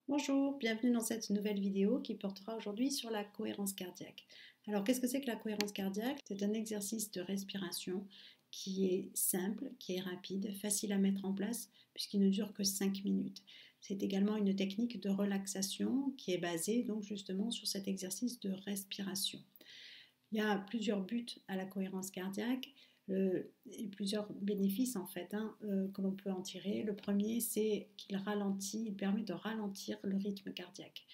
Bonjour, bienvenue dans cette nouvelle vidéo qui portera aujourd'hui sur la cohérence cardiaque. Alors, qu'est-ce que c'est que la cohérence cardiaque? C'est un exercice de respiration qui est simple, qui est rapide, facile à mettre en place puisqu'il ne dure que 5 minutes. C'est également une technique de relaxation qui est basée donc justement sur cet exercice de respiration. Il y a plusieurs buts à la cohérence cardiaque et plusieurs bénéfices en fait que l'on peut en tirer. Le premier, c'est qu'il ralentit, il permet de ralentir le rythme cardiaque.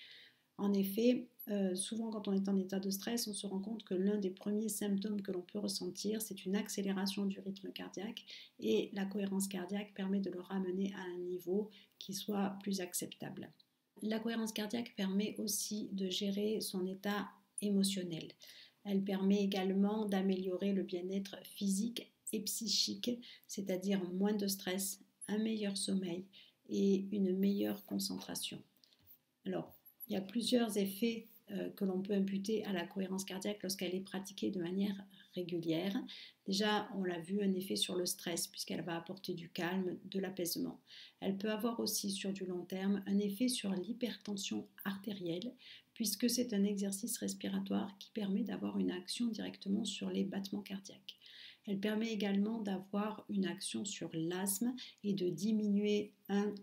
En effet, souvent quand on est en état de stress, on se rend compte que l'un des premiers symptômes que l'on peut ressentir, c'est une accélération du rythme cardiaque et la cohérence cardiaque permet de le ramener à un niveau qui soit plus acceptable. La cohérence cardiaque permet aussi de gérer son état émotionnel. Elle permet également d'améliorer le bien-être physique et psychique, c'est-à-dire moins de stress, un meilleur sommeil et une meilleure concentration. Alors, il y a plusieurs effets que l'on peut imputer à la cohérence cardiaque lorsqu'elle est pratiquée de manière régulière. Déjà, on l'a vu, un effet sur le stress puisqu'elle va apporter du calme, de l'apaisement. Elle peut avoir aussi sur du long terme un effet sur l'hypertension artérielle puisque c'est un exercice respiratoire qui permet d'avoir une action directement sur les battements cardiaques. Elle permet également d'avoir une action sur l'asthme et de diminuer,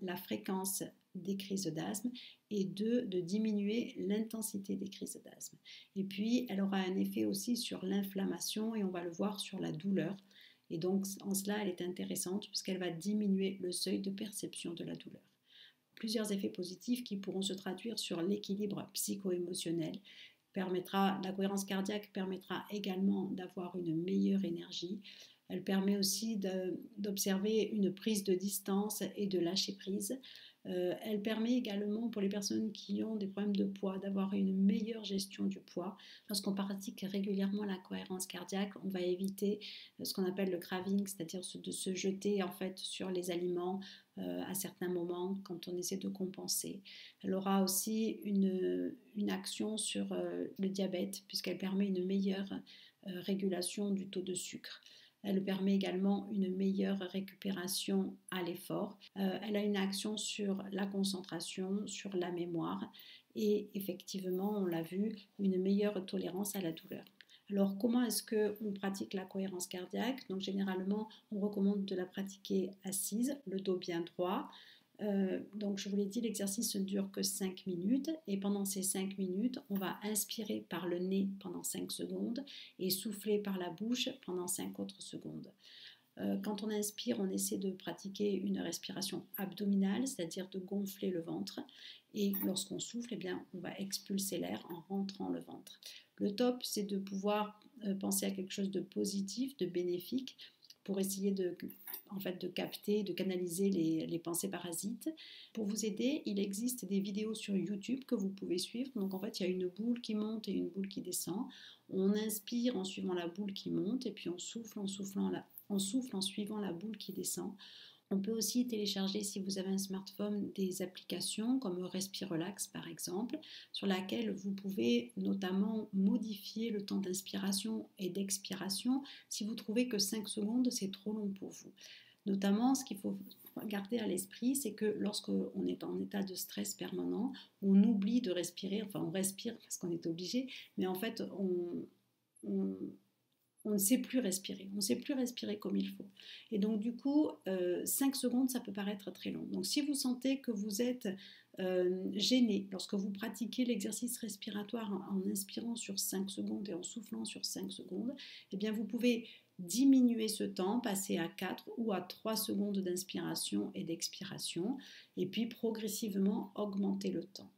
la fréquence des crises d'asthme et de diminuer l'intensité des crises d'asthme. Et puis, elle aura un effet aussi sur l'inflammation et on va le voir sur la douleur. Et donc, en cela, elle est intéressante puisqu'elle va diminuer le seuil de perception de la douleur. Plusieurs effets positifs qui pourront se traduire sur l'équilibre psycho-émotionnel. La cohérence cardiaque permettra également d'avoir une meilleure énergie. Elle permet aussi d'observer une prise de distance et de lâcher prise. Elle permet également pour les personnes qui ont des problèmes de poids d'avoir une meilleure gestion du poids. Lorsqu'on pratique régulièrement la cohérence cardiaque, on va éviter ce qu'on appelle le craving, c'est-à-dire de se jeter en fait sur les aliments à certains moments quand on essaie de compenser. Elle aura aussi une action sur le diabète puisqu'elle permet une meilleure régulation du taux de sucre. Elle permet également une meilleure récupération à l'effort. Elle a une action sur la concentration, sur la mémoire et effectivement, on l'a vu, une meilleure tolérance à la douleur. Alors, comment est-ce qu'on pratique la cohérence cardiaque? Donc, généralement, on recommande de la pratiquer assise, le dos bien droit. Donc, je vous l'ai dit, l'exercice ne dure que 5 minutes et pendant ces 5 minutes, on va inspirer par le nez pendant 5 secondes et souffler par la bouche pendant 5 autres secondes. Quand on inspire, on essaie de pratiquer une respiration abdominale, c'est-à-dire de gonfler le ventre. Et lorsqu'on souffle, eh bien, on va expulser l'air en rentrant le ventre. Le top, c'est de pouvoir penser à quelque chose de positif, de bénéfique, pour essayer de capter, de canaliser les pensées parasites. Pour vous aider, il existe des vidéos sur YouTube que vous pouvez suivre. Donc en fait, il y a une boule qui monte et une boule qui descend. On inspire en suivant la boule qui monte et puis on souffle en suivant la boule qui descend. On peut aussi télécharger, si vous avez un smartphone, des applications comme Respirelax par exemple, sur laquelle vous pouvez notamment modifier le temps d'inspiration et d'expiration si vous trouvez que 5 secondes c'est trop long pour vous. Notamment, ce qu'il faut garder à l'esprit, c'est que lorsqu'on est en état de stress permanent, on oublie de respirer, enfin on respire parce qu'on est obligé, mais en fait on ne sait plus respirer, on ne sait plus respirer comme il faut. Et donc du coup, 5 secondes, ça peut paraître très long. Donc si vous sentez que vous êtes gêné lorsque vous pratiquez l'exercice respiratoire en inspirant sur 5 secondes et en soufflant sur 5 secondes, eh bien vous pouvez diminuer ce temps, passer à 4 ou à 3 secondes d'inspiration et d'expiration, et puis progressivement augmenter le temps.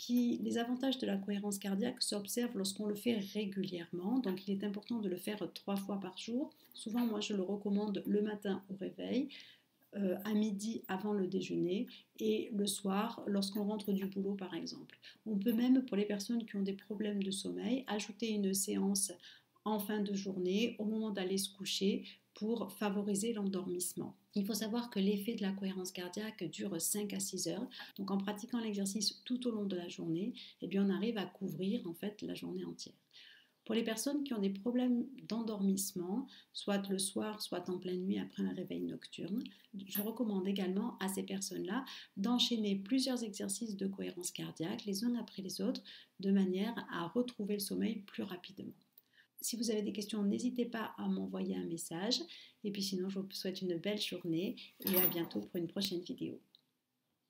Les avantages de la cohérence cardiaque s'observent lorsqu'on le fait régulièrement, donc il est important de le faire 3 fois par jour. Souvent, moi, je le recommande le matin au réveil, à midi avant le déjeuner et le soir lorsqu'on rentre du boulot, par exemple. On peut même, pour les personnes qui ont des problèmes de sommeil, ajouter une séance en fin de journée, au moment d'aller se coucher, pour favoriser l'endormissement. Il faut savoir que l'effet de la cohérence cardiaque dure 5 à 6 heures. Donc en pratiquant l'exercice tout au long de la journée, eh bien on arrive à couvrir en fait la journée entière. Pour les personnes qui ont des problèmes d'endormissement, soit le soir, soit en pleine nuit après un réveil nocturne, je recommande également à ces personnes-là d'enchaîner plusieurs exercices de cohérence cardiaque les uns après les autres de manière à retrouver le sommeil plus rapidement. Si vous avez des questions, n'hésitez pas à m'envoyer un message. Et puis sinon, je vous souhaite une belle journée et à bientôt pour une prochaine vidéo.